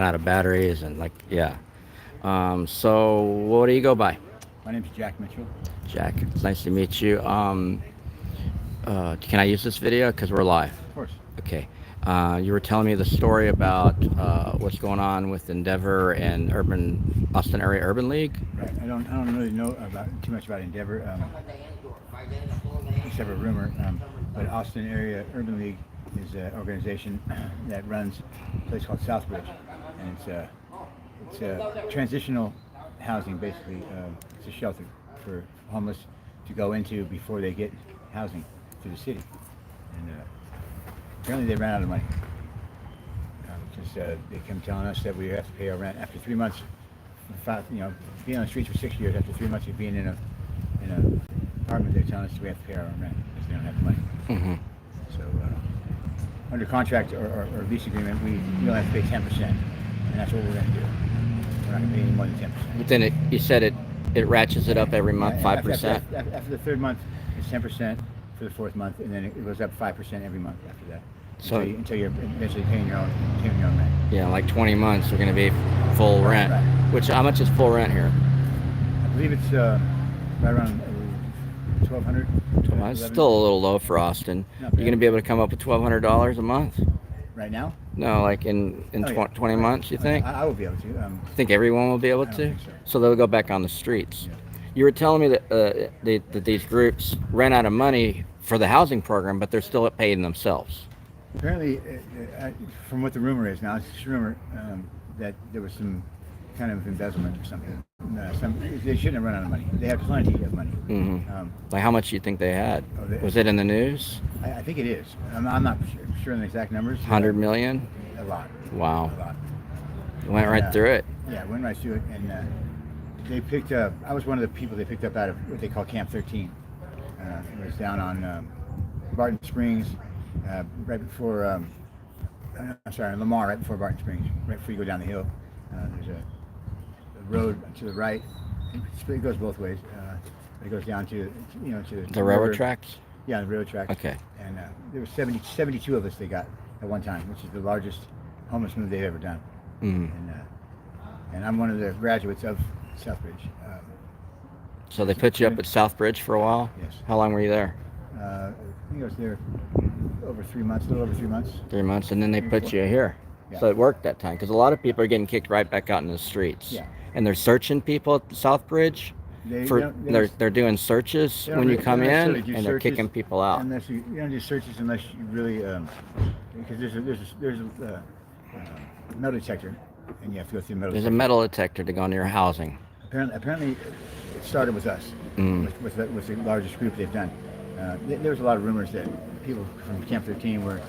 out of batteries and like, yeah. So what do you go by? My name's Jack Mitchell. Jack, it's nice to meet you. Can I use this video? Because we're live. Of course. Okay. You were telling me the story about what's going on with Endeavor and Austin Area Urban League. Right. I don't really know about too much about Endeavor, except for rumor. But Austin Area Urban League is an organization that runs a place called Southbridge, and it's transitional housing basically. It's a shelter for homeless to go into before they get housing through the city. And apparently they ran out of money. Because they come telling us that we have to pay our rent after 3 months. Being on the streets for 6 years, after 3 months of being in an apartment, they're telling us we have to pay our own rent because they don't have the money. Mm-hmm. So under contract or lease agreement, we only have to pay 10%, and that's what we're going to do. We're not going to pay any more than 10%. But then you said it ratchets it up every month, 5%. After the third month, it's 10% for the fourth month, and then it goes up 5% every month after that. So until you're eventually paying your own rent. Yeah, like 20 months, we're going to be full rent. Right. Which, how much is full rent here? I believe it's right around $1,200. Well, it's still a little low for Austin. Not You're bad. going to be able to come up with $1,200 a month? Right now? No, like in Oh, yeah. 20 months, you think? I will be able to. Think everyone will be able I don't to? think so. So they'll go back on the streets. Yeah. You were telling me that that these groups ran out of money for the housing program, but they're still paying themselves. Apparently, from what the rumor is now, it's just a rumor that there was some kind of embezzlement or something. They shouldn't have run out of money. They have plenty of money. Mm-hmm. Like how much do you think they had? Was it in the news? I think it is. I'm not sure on the exact numbers. 100 million? A lot. Wow. A lot. You went right through it. Yeah, went right through it, and they picked up. I was one of the people they picked up out of what they call Camp 13. It was down on Barton Springs, right before. I'm sorry, Lamar, right before Barton Springs, right before you go down the hill. There's a road to the right. It goes both ways. It goes down to The railroad tracks? Yeah, the railroad tracks. Okay. And there were 72 of us they got at one time, which is the largest homeless move they've ever done. Mm-hmm. And I'm one of the graduates of Southbridge. So they put you up at Southbridge for a while? Yes. How long were you there? I think I was there over 3 months, a little over 3 months. 3 months, and then they put you here. Yeah. So it worked that time, because a lot of people are getting kicked right back out in the streets. Yeah. And they're searching people at Southbridge. They're doing searches when you come in, and they're kicking people out. Unless you don't do searches unless you really, because there's a metal detector, and you have to go through the metal. There's a detector. metal detector to go into your housing. Apparently, it started with us, with the largest group they've done. There was a lot of rumors that people from Camp 13 were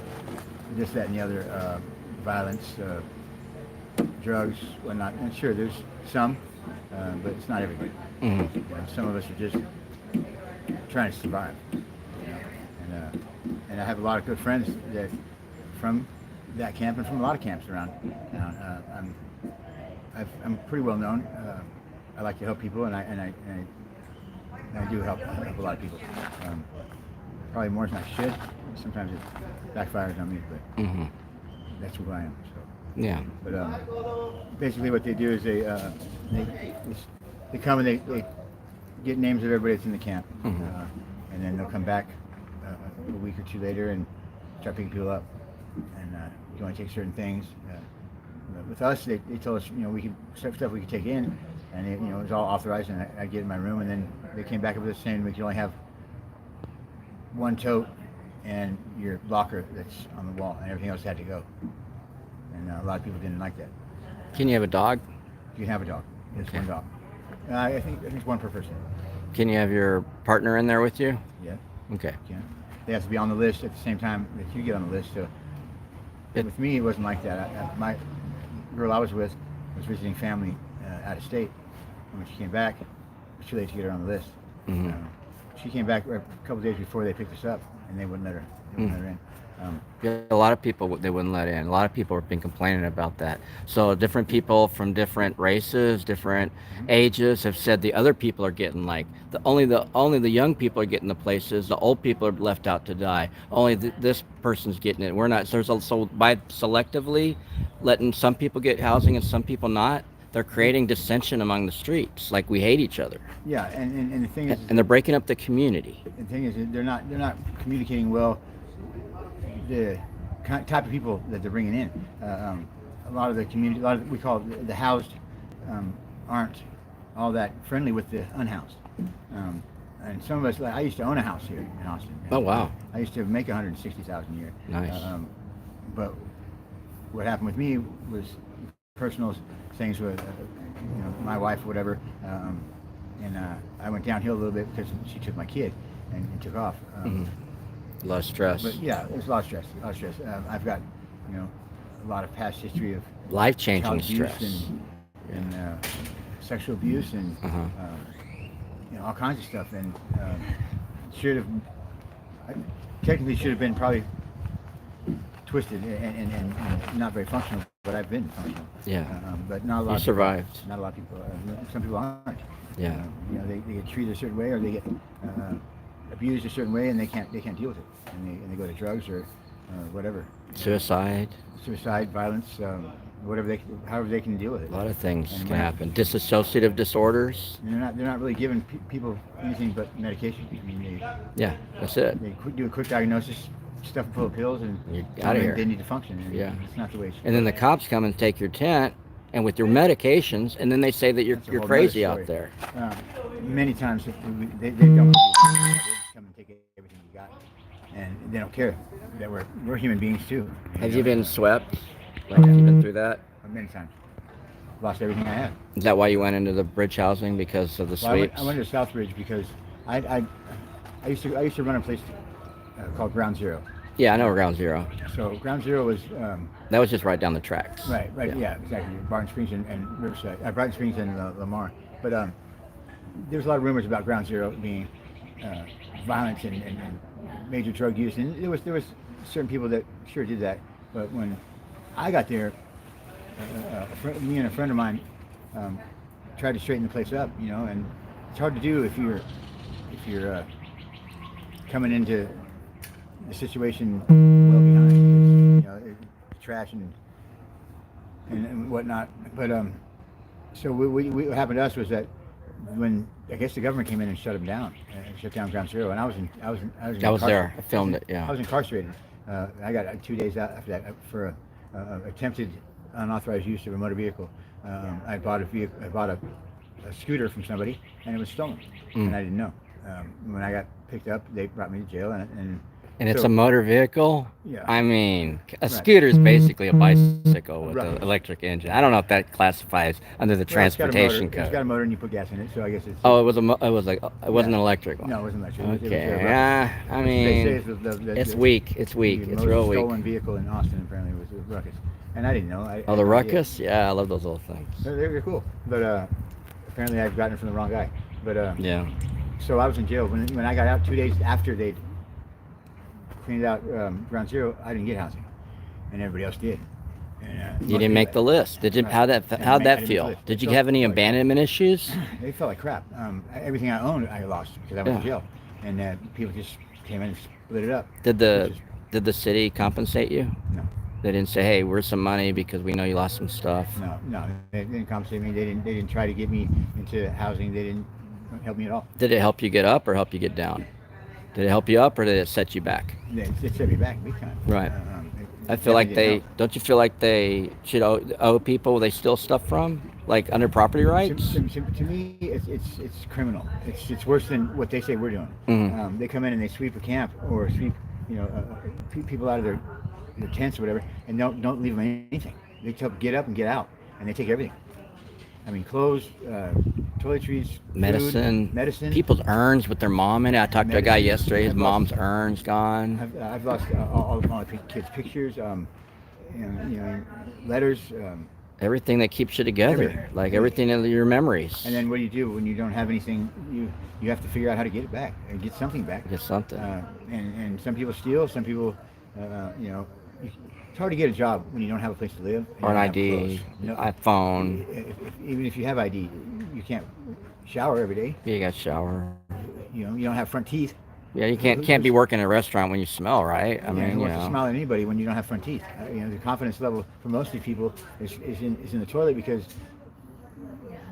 this, that, and the other, violence, drugs, whatnot. And sure, there's some, but it's not everybody. Mm-hmm. Some of us are just trying to survive. And I have a lot of good friends that from that camp and from a lot of camps around. I'm pretty well known. I like to help people, and I do help a lot of people. Probably more than I should. Sometimes it backfires on me, but that's who I am. So. Yeah. But basically, what they do is they come and they get names of everybody that's in the camp, and then they'll come back a week or two later and start picking people up. And you only take certain things. With us, they told us we could stuff we could take in, and it was all authorized, and I'd get in my room, and then they came back up with us saying we could only have one tote and your locker that's on the wall, and everything else had to go. And a lot of people didn't like that. Can you have a dog? You can have a dog. It's Okay. one dog. I think it's one per person. Can you have your partner in there with you? Yeah. Okay. You can. They have to be on the list at the same time that you get on the list. So with me, it wasn't like that. My girl I was with was visiting family out of state. And when she came back, it was too late to get her on the list. She came back a couple days before they picked us up, and they wouldn't let her in. Yeah, a lot of people they wouldn't let in. A lot of people have been complaining about that. So different people from different races, different ages have said the other people are getting like the young people are getting the places. The old people are left out to die. Only this person's getting it. We're not. So by selectively letting some people get housing and some people not, they're creating dissension among the streets. Like we hate each other, Yeah, and the thing is, and they're breaking up the community. the thing is, they're not communicating well the type of people that they're bringing in. A lot of the community, we call it the housed, aren't all that friendly with the unhoused. And some of us, like I used to own a house here in Austin. Oh wow! I used to make 160,000 a year. Nice. But what happened with me was personal things with my wife, whatever, and I went downhill a little bit because she took my kid and took off. A lot of stress. But yeah, there's a lot of stress. I've got, a lot of past history of Life-changing child abuse stress. and sexual abuse and all kinds of stuff. And technically should have been probably twisted and not very functional, but I've been functional. Yeah. But not a lot. You of survived. People, not a lot of people. Some people aren't. Yeah. They get treated a certain way, or they get abused a certain way, and they can't deal with it, and they go to drugs or whatever. Suicide. Violence, however they can deal with it. A lot of things And can happen. Dissociative disorders. And they're not really giving people anything but medication. I mean, Yeah, that's it. they do a quick diagnosis, stuff full of pills, and You're outta here. they need to function. And Yeah. it's not the way. And then the cops come and take your tent and with your medications, and then they say that you're That's a you're whole crazy nother out story. there. Many times they don't. They just come and take everything you got, and they don't care that we're human beings too. Have you been swept? Like, have you been through that? Many times. Lost everything I had. Is that why you went into the bridge housing, because of the Well, sweeps? I went to Southbridge because I used to run a place called Ground Zero. Yeah, I know Ground Zero. So Ground Zero was That was just right down the tracks. right, yeah, exactly. Barton Springs and Riverside, Brighton Springs and Lamar. But there's a lot of rumors about Ground Zero being violence and major drug use, and there was certain people that sure did that. But when I got there, me and a friend of mine tried to straighten the place up, and it's hard to do if you're coming into the situation well behind, trash and whatnot. But so what happened to us was that when I guess the government came in and shut them down, shut down Ground Zero, and I was there. I filmed it. Yeah. I was incarcerated. I got 2 days out after that for attempted unauthorized use of a motor vehicle. I bought a scooter from somebody, and it was stolen, and I didn't know. When I got picked up, they brought me to jail, And it's so- a motor vehicle? Yeah. I mean, a scooter is basically a bicycle with an Right. electric engine. I don't know if that classifies under the Well, it's got a transportation motor. It's got a code. motor, and you put gas in it, so I guess it's. Oh, it wasn't an electric one. No, it wasn't much. It was Okay, a yeah, I they say mean, it's it's weak. It's weak. the It's most real weak. stolen vehicle in Austin apparently was a Ruckus, and I didn't know. Oh, the Ruckus? Yeah, I love those little things. They're cool, but apparently I've gotten it from the wrong guy. But Yeah. so I was in jail when I got out 2 days after they'd cleaned out Ground Zero. I didn't get housing, and everybody else did. And, You didn't make the list. Did you? Right. How'd I didn't that make the feel? list. Did It you felt have any like- abandonment issues? They felt like crap. Everything I owned, I lost because I went to Yeah. jail, and people just came in and split it up. Did the city compensate you? No, They didn't say, "Hey, where's some money because we know you lost some stuff." no, they didn't compensate me. They didn't try to get me into housing. They didn't help me at all. Did it help you get up or help you get down? Did it help you up or did it set you back? It set me back big time. Right. I it feel like definitely didn't don't you feel like they should owe people they steal stuff from, like under property help. rights? To me, it's criminal. It's worse than what they say we're doing. Mhm. They come in and they sweep a camp or sweep people out of their tents or whatever, and don't leave them anything. They tell them get up and get out, and they take everything. I mean, clothes, toiletries, Medicine, food, medicine. people's urns with their mom in it. I talked to a guy Medicine. yesterday. His I've mom's lost- urn's gone. I've lost all of my kids' pictures, letters, Everything that keeps you together, Everything. like everything in your memories. and then what do you do when you don't have anything? You have to figure out how to get it back and get something back. Get something. And some people steal, some people You know, it's hard to get a job when you don't have a place to live and Or you an don't have ID, clothes. No, iPhone. even if you have ID, you can't shower every day. You got shower. You know, you don't have front teeth. Yeah, you can't be working in a restaurant when you smell, right? I Yeah, mean, who you wants to know. smile at anybody when you don't have front teeth? You know, the confidence level for most of the people is in the toilet because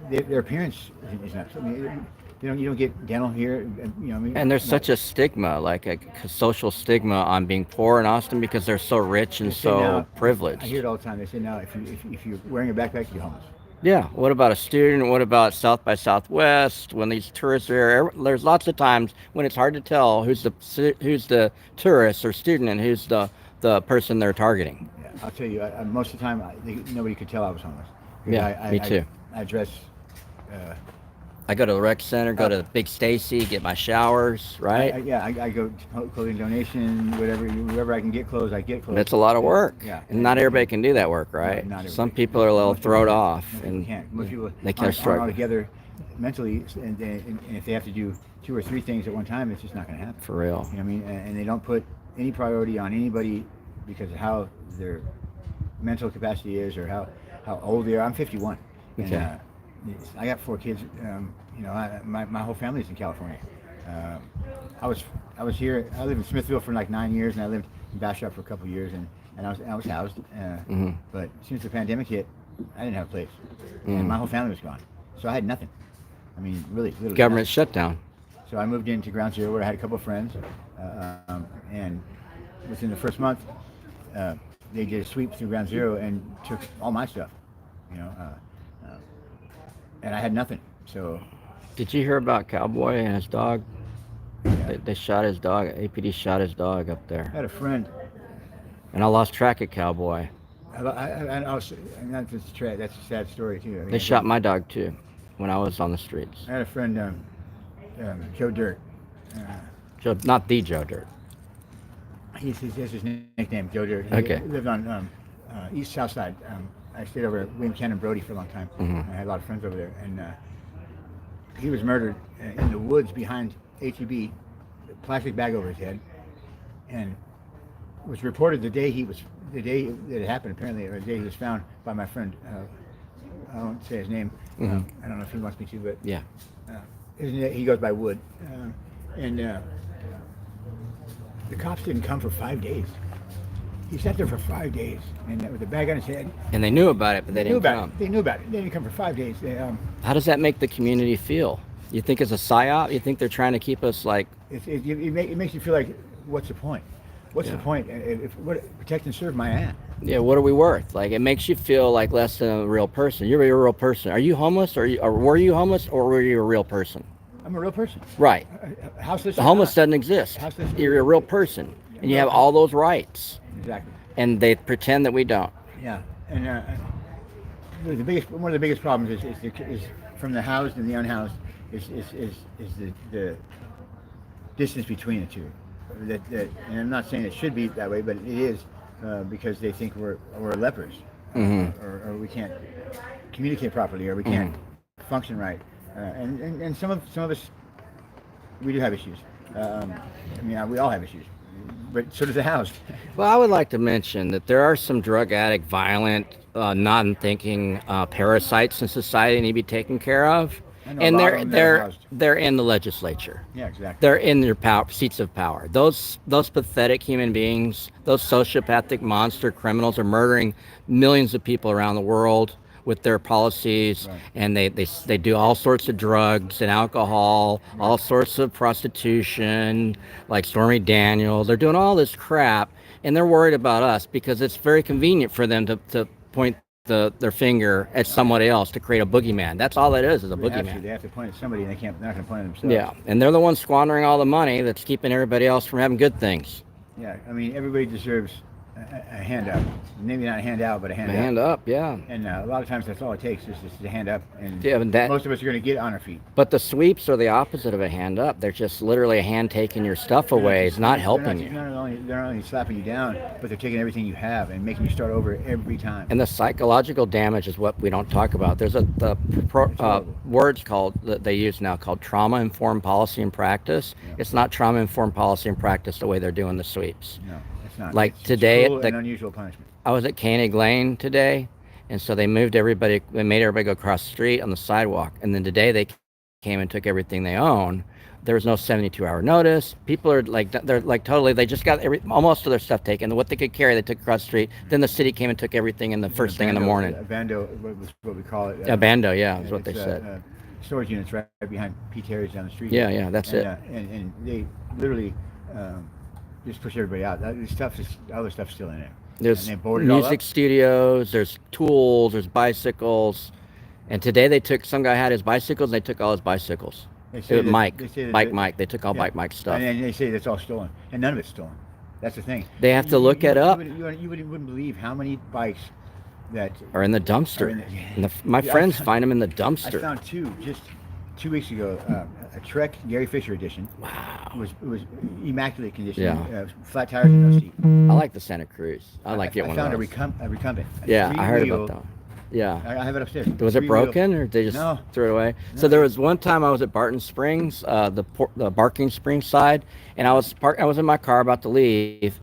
their appearance is not. I mean, you don't get dental here. You know, I mean, And there's not- such a stigma, like a social stigma on being poor in Austin because they're so rich and they say so now- privileged. I hear it all the time. They say now if you're wearing a backpack, you're homeless. Yeah. What about a student? What about South by Southwest? When these tourists are here, there's lots of times when it's hard to tell who's the tourist or student and who's the person they're targeting. Yeah, I'll tell you. Most of the time, nobody could tell I was homeless. 'Cause Yeah, me too. I dress. Uh, I go to the rec center, go to Big Stacy, get my showers, right? I go to clothing donation, wherever I can get clothes, I get clothes. That's a lot of work. Yeah. And not everybody can do that work, right? Not everybody. Some people are a little Most people thrown can't. off. Most people And can't. Most people they can't aren't struggle. all together mentally, and if they have to do 2 or 3 things at one time, it's just not going to happen. For real. You know what I mean? And they don't put any priority on anybody because of how their mental capacity is or how old they are. I'm 51. Okay. And, I got 4 kids. You know, my whole family's in California. I was here. I lived in Smithville for like 9 years, and I lived in Bastrop for a couple of years, and I was housed. But since the pandemic hit, I didn't have a place, and my whole family was gone, so I had nothing. I mean, really, literally. Government nothing. shutdown. So I moved into Ground Zero where I had a couple of friends, and within the first month, they did a sweep through Ground Zero and took all my stuff, you know, and I had nothing. So Did you hear about Cowboy and his dog? They shot his dog. APD shot his dog up I there. had a friend. And I lost track of Cowboy. I also, and that's a sad story too. I mean, They shot my dog too when I was on the streets. I had a friend, Joe Dirt. Not the Joe Dirt. That's his nickname, Joe Dirt. He Okay. lived on East South Side. I stayed over at William Cannon Brody for a long time. I had a lot of friends over there, and he was murdered in the woods behind HEB, plastic bag over his head, and was reported the day that it happened. Apparently, or the day he was found by my friend. I won't say his name. I don't know if he wants me to, but Yeah. he goes by Wood, and the cops didn't come for 5 days. He sat there for 5 days, and with a bag on his head. And they knew about it, but they Knew didn't about come. it. They knew about it. They didn't come for 5 days. How does that make the community feel? You think it's a psyop? You think they're trying to keep us like... It makes you feel like, what's the point? What's the point? Protect and serve my ass. Yeah, what are we worth? Like, it makes you feel like less than a real person. You're a real person. Are you homeless? Or were you homeless, or were you a real person? I'm a real person. Right. Houseless. The homeless doesn't exist. Houseless. You're a real person, and you have all those rights, Exactly. and they pretend that we don't. Yeah, and one of the biggest problems is from the housed and the unhoused is the distance between the two. And I'm not saying it should be that way, but it is because they think we're lepers, or we can't communicate properly, or we can't function right, and some of us, we do have issues. I mean, we all have issues, but so does the housed. Well, I would like to mention that there are some drug addict, violent, non-thinking parasites in society that need to be taken care of, I know a and lot of them that are housed. they're in the legislature. Yeah, exactly. They're in their seats of power. Those pathetic human beings, those sociopathic monster criminals are murdering millions of people around the world with their policies, Right. and they do all sorts of drugs and alcohol, all sorts of prostitution, like Stormy Daniels. They're doing all this crap, and they're worried about us because it's very convenient for them to point their finger at somebody else to create a boogeyman. That's all it is a boogeyman. They have to point at somebody, and they're not going to point at themselves. Yeah, and they're the ones squandering all the money that's keeping everybody else from having good things. Yeah, I mean, everybody deserves a handout. Maybe not a handout, but a handout. Hand up, yeah. And a lot of times that's all it takes is just a hand up. And Yeah, but most of us are going to get on our feet. But the sweeps are the opposite of a hand up. They're just literally a hand taking your stuff away. It's not helping you. They're not only slapping you down, but they're taking everything you have and making you start over every time. And the psychological damage is what we don't talk about. There's words that they use now called trauma-informed policy and practice. Yeah. It's not trauma-informed policy and practice the way they're doing the sweeps. No, not. Like It's today, cruel and unusual punishment. I was at Koenig Lane today, and so they moved everybody. They made everybody go across the street on the sidewalk, and then today they came and took everything they own. There was no 72-hour notice. People are like, they're like totally. They just got almost of their stuff taken. What they could carry, they took across the street. Then the city came and took everything in the first thing in the morning. A bando, what we call it. A bando, yeah, is what they said. Storage units right behind Pete Terry's down the street. Yeah, that's it. And they literally just push everybody out. Other stuff's still in there. There's and they board it all music up. studios, there's tools, there's bicycles. And today they took, some guy had his bicycles, and they took all his bicycles. They say Mike, that Mike. They took all Bike Mike stuff. And then they say that's all stolen, and none of it's stolen. That's the thing. They have to look it up. You wouldn't believe how many bikes that Or in the dumpster. My friends find them in the dumpster. I found two just 2 weeks ago. A Trek Gary Fisher edition. Wow. It was immaculate condition. Yeah. Flat tires and no seat. I like the Santa Cruz. I like it one I of found those. a recumbent. Yeah, I heard about that one. Yeah. I have it upstairs. Was it broken, or did they just throw it away? So there was one time I was at Barton Springs, the Barking Springs side, and I was in my car about to leave,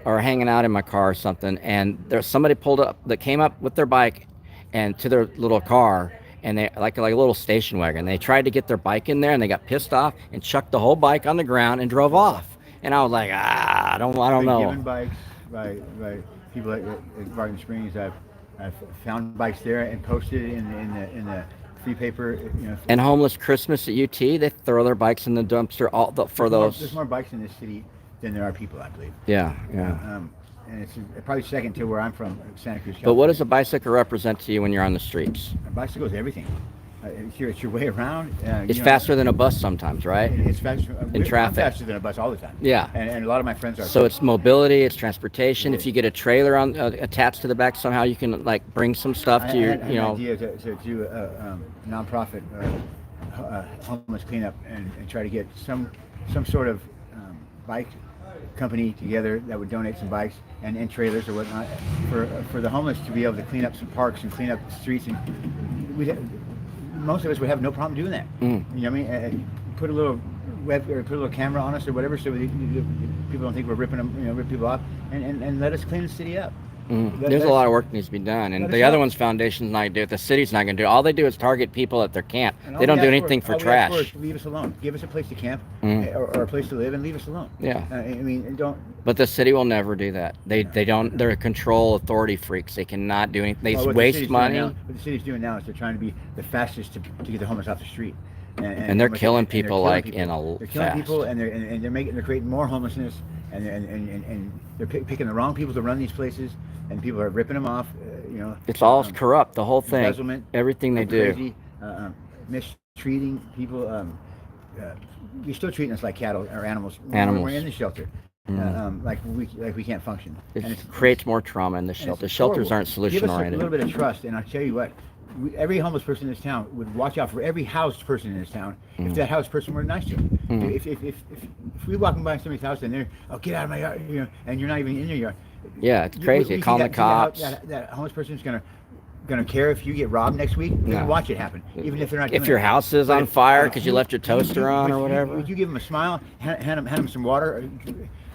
or hanging out in my car or something, and there's somebody pulled up that came up with their bike and to their little car, and they like a little station wagon. They tried to get their bike in there, and they got pissed off and chucked the whole bike on the ground and drove off. And I was like, I don't know. Given bikes by people at Barton Springs. I've found bikes there and posted it in the free paper. And homeless Christmas at UT, they throw their bikes in the dumpster for those. There's more bikes in this city than there are people, I believe. Yeah. And it's probably second to where I'm from, Santa Cruz, California. But what does a bicycle represent to you when you're on the streets? A bicycle is everything. It's your way around. It's faster than a bus sometimes, right? It's faster in traffic. I'm faster than a bus all the time. Yeah. And a lot of my friends are. So it's mobility, it's transportation. If you get a trailer on attached to the back somehow, you can like bring some stuff to your, I had an idea to do a nonprofit homeless cleanup and try to get some sort of bike company together that would donate some bikes and trailers or whatnot for the homeless to be able to clean up some parks and clean up the streets, and most of us would have no problem doing that. You know what I mean? Put a little put a little camera on us or whatever, so people don't think we're ripping them, rip people off, and let us clean the city up. There's a lot of work that needs to be done, and the other one's foundation's not going to do it. The city's not going to do it. All they do is target people at their camp. They don't do anything for trash. Leave us alone. Give us a place to camp or a place to live, and leave us alone. Yeah. I mean, don't. But the city will never do that. They don't. They're control authority freaks. They cannot do anything. They waste money. What the city's doing now is they're trying to be the fastest to get the homeless off the street. And they're killing people like in a They're killing people, and they're creating more homelessness, and they're picking the wrong people to run these places, and people are ripping them off. It's all corrupt. The whole thing. Embezzlement, everything they do. Crazy, mistreating people. You're still treating us like cattle or animals. We're in the shelter. Like we can't function. It creates more trauma in the shelter. The shelters aren't solution oriented. Give us a little bit of trust, and I'll tell you what. Every homeless person in this town would watch out for every housed person in this town if that housed person were nice to them. If we walking by somebody's house and they're, get out of my yard, and you're not even in your yard. Yeah, it's crazy. Call the cops. That homeless person's gonna care if you get robbed next week. They're gonna watch it happen, even if they're not. If your house is on fire because you left your toaster on or whatever. Would you give them a smile, hand them some water?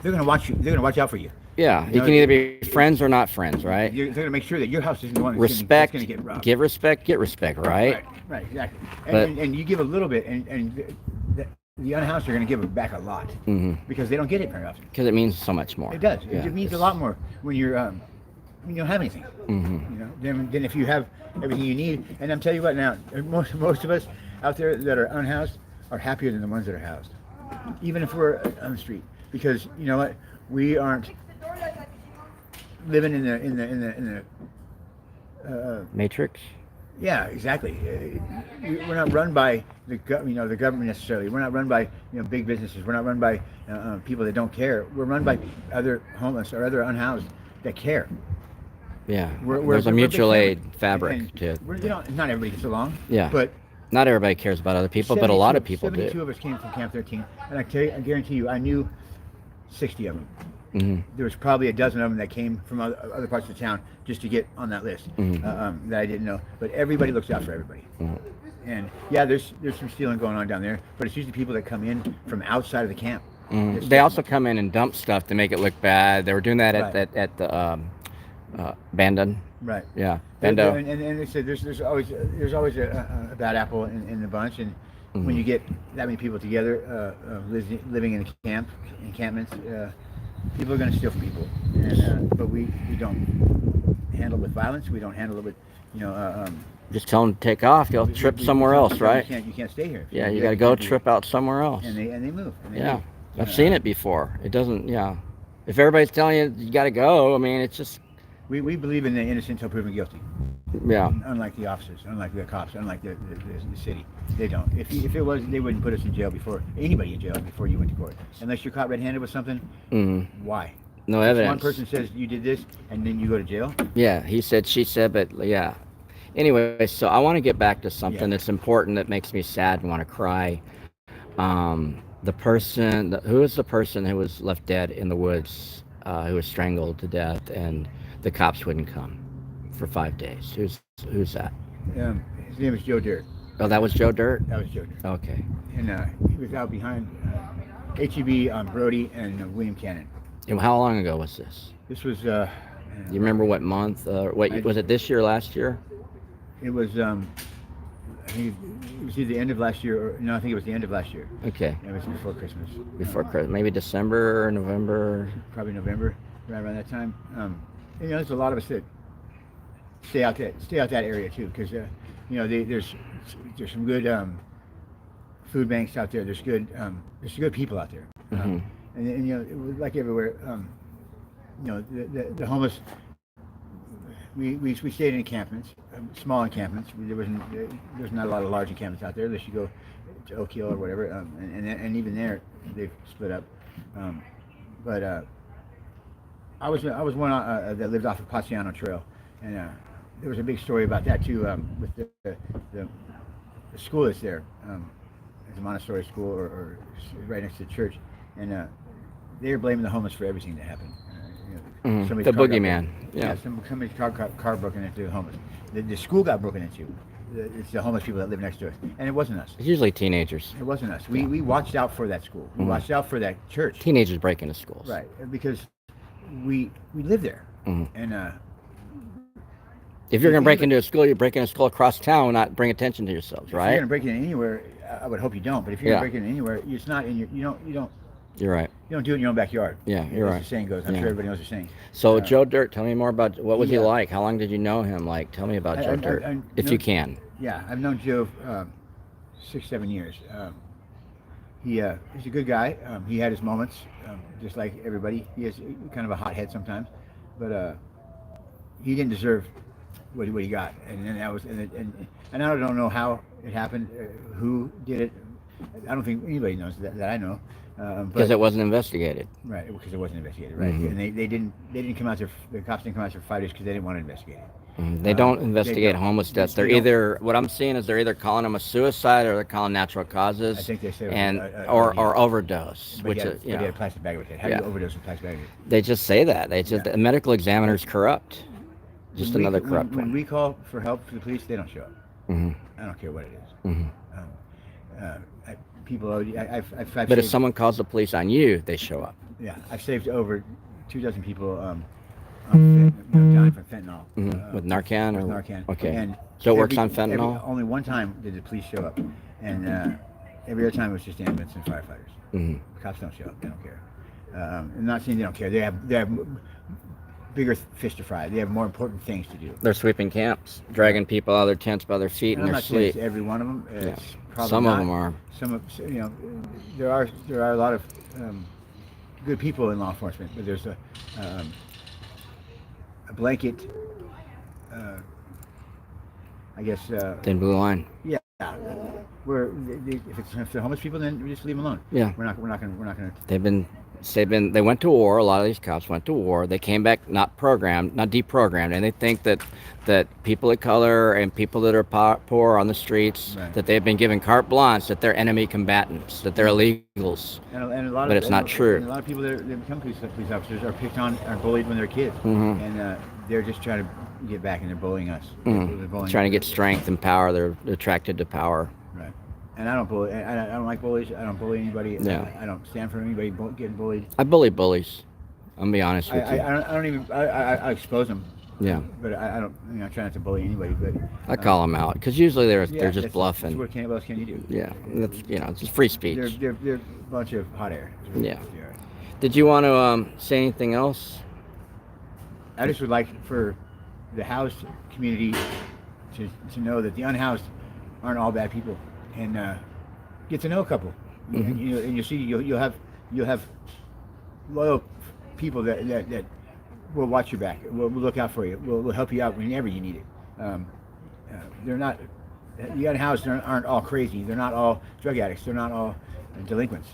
They're gonna watch you. They're gonna watch out for you. Yeah, you can either be friends or not friends, right? They're going to make sure that your house isn't the one that's going to get robbed. Give respect, get respect, right? Right, exactly. And you give a little bit, and the unhoused are going to give back a lot because they don't get it very often. Because it means so much more. It does. Yeah, it means a lot more when you don't have anything. Than if you have everything you need. And I'm telling you what, now most of us out there that are unhoused are happier than the ones that are housed, even if we're on the street. Because you know what, we aren't living in the Matrix. Yeah, exactly. We're not run by the government necessarily. We're not run by big businesses. We're not run by people that don't care. We're run by other homeless or other unhoused that care. Yeah, there's a mutual aid fabric to. Not everybody gets along. Yeah, but not everybody cares about other people, but a lot of people do. 72 of us came from Camp 13, and I guarantee you, I knew 60 of them. There was probably a dozen of them that came from other parts of the town just to get on that list that I didn't know. But everybody looks out for everybody. And yeah, there's some stealing going on down there, but it's usually people that come in from outside of the camp They also come in and dump stuff to make it look bad. They were doing that Right. at the Bandon. Right. Yeah, Bando. And they said there's always a bad apple in the bunch, and when you get that many people together, living in encampments, people are going to steal from people, and but we don't handle it with violence. We don't handle it with, Just tell them to take off. You'll trip somewhere else, right? You can't stay here. Yeah, you got to go trip out somewhere else. And they move. Yeah, I've seen it before. It doesn't. Yeah, if everybody's telling you got to go, I mean, it's just. We believe in the innocent until proven guilty. Yeah. Unlike the officers, unlike the cops, unlike the city, they don't. If it was, they wouldn't put us in jail anybody in jail before you went to court. Unless you're caught red-handed with something. Why? No If evidence. one person says you did this and then you go to jail. Yeah, he said, she said, but yeah. Anyway, so I want to get back to something that's important that makes me sad and want to cry. The person, who is the person who was left dead in the woods, who was strangled to death, and the cops wouldn't come for 5 days? Who's that? His name is Joe Dirt. Oh, that was Joe Dirt? That was Joe Dirt. Okay. And he was out behind HEB on Brody and William Cannon. And how long ago was this? This was. You remember what month? Was it this year, last year? It was. I think it was either the end of last year or no, I think it was the end of last year. Okay. It was before Christmas. Before Christmas, maybe December or November. Probably November, right around that time. There's a lot of us that stay out that area too, because there's some good food banks out there. There's good people out there, and it was like everywhere. The homeless. We stayed in encampments, small encampments. There's not a lot of large encampments out there unless you go to Oak Hill or whatever, and even there they've split up. I was one that lived off of Paciano Trail, and there was a big story about that too, with the school that's there. It's a Montessori school, or right next to the church, and they were blaming the homeless for everything that happened. The boogeyman. Yeah. Somebody's car broken into the homeless. The school got broken into. It's the homeless people that live next to us, and it wasn't us. It's usually teenagers. It wasn't us. We watched out for that school. We watched out for that church. Teenagers break into schools. Right, because we live there, and if you're going to break into a school, you're breaking a school across town, not bring attention to yourselves, right? If you're going to break in anywhere, I would hope you don't. But if you're going to break in anywhere, it's not in your. You don't. You're right. You don't do it in your own backyard. Yeah, you're right. As the saying goes. I'm sure everybody knows the saying. So Joe Dirt, tell me more about what was he like? How long did you know him? Like, tell me about Joe Dirt, if you can. Yeah, I've known Joe 6-7 years. He's a good guy. He had his moments, just like everybody. He has kind of a hot head sometimes, but he didn't deserve what he got. And then that was, and I don't know how it happened, who did it. I don't think anybody knows that I know. Because it wasn't investigated. Right, because it wasn't investigated, right? And they didn't come out there. The cops didn't come out there for 5 days because they didn't want to investigate it. They don't investigate homeless deaths. They're either, what I'm seeing is they're either calling them a suicide or they're calling natural causes. I think they say or overdose, which is he had a plastic bag with it. How do you overdose with a plastic bag? They just say that. They just the medical examiner's corrupt. Just another corrupt one. When we call for help for the police, they don't show up. I don't care what it is. People, but if someone calls the police on you, they show up. Yeah, I've saved over 24 people dying from fentanyl. With Narcan or Narcan. Okay. And so it works on fentanyl. Only one time did the police show up, and every other time it was just ambulance and firefighters. Cops don't show up. They don't care. I'm not saying they don't care. They have bigger fish to fry. They have more important things to do. They're sweeping camps, dragging people out of their tents by their feet in their sleep. Every one of them. It's probably some not. of them are. Some of there are a lot of good people in law enforcement, but there's a blanket. I guess. Thin blue line. Yeah. If they're homeless people, then we just leave them alone. Yeah. We're not gonna. They went to war. A lot of these cops went to war. They came back not deprogrammed, and they think that people of color and people that are poor on the streets, that they've been given carte blanche, that they're enemy combatants, that they're illegals. But it's not true. And a lot of people that become police officers are picked on, are bullied when they're kids, and they're just trying to get back, and they're bullying us. They're bullying trying to get strength and power. They're attracted to power. Right. And I don't bully. I don't like bullies. I don't bully anybody. Yeah. I don't stand for anybody getting bullied. I bully bullies. I'm gonna be honest with you. I don't even. I expose them. Yeah. But I don't. I try not to bully anybody. But I call them out because usually they're just that's bluffing. what else can you do? Yeah, that's it's just free speech. They're a bunch of hot air. Yeah. Did you want to say anything else? I just would like for the housed community to know that the unhoused aren't all bad people, and get to know a couple. Mm-hmm. And you see you'll have loyal people that will watch your back. Will look out for you. Will help you out whenever you need it. They're not. The unhoused aren't all crazy. They're not all drug addicts. They're not all delinquents.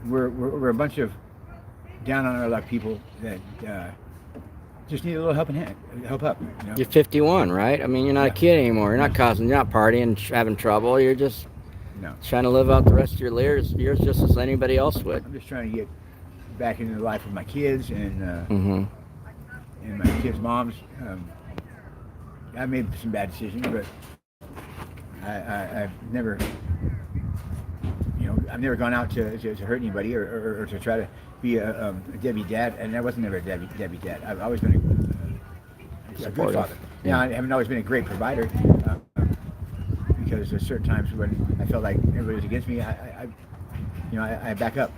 We're a bunch of down on our luck people that just need a little help up. You're 51, right? I mean, you're not a kid anymore. You're not partying, having trouble. You're just trying to live out the rest of your years just as anybody else would. I'm just trying to get back into the life of my kids and my kids' moms. I made some bad decisions, but I've never gone out to hurt anybody or to try to be a deadbeat dad, and I wasn't never a deadbeat dad. I've always been a good father. Yeah. I haven't always been a great provider because there's certain times when I felt like everybody was against me. I back up.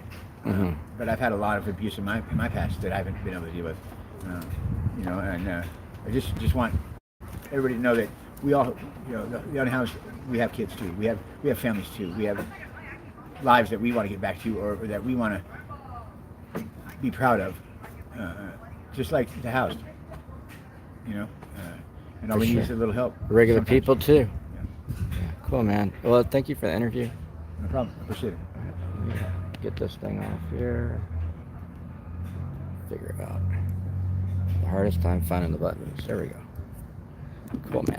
But I've had a lot of abuse in my past that I haven't been able to deal with. And I just want everybody to know that we all, the unhoused, we have kids too. We have families too. We have lives that we want to get back to or that we want to be proud of, just like the housed. And all we need is a little help. Regular sometimes. people too. Yeah. Cool, man. Well, thank you for the interview. No problem. Appreciate it. Get this thing off here. Figure it out. The hardest time finding the buttons. There we go. Cool, man.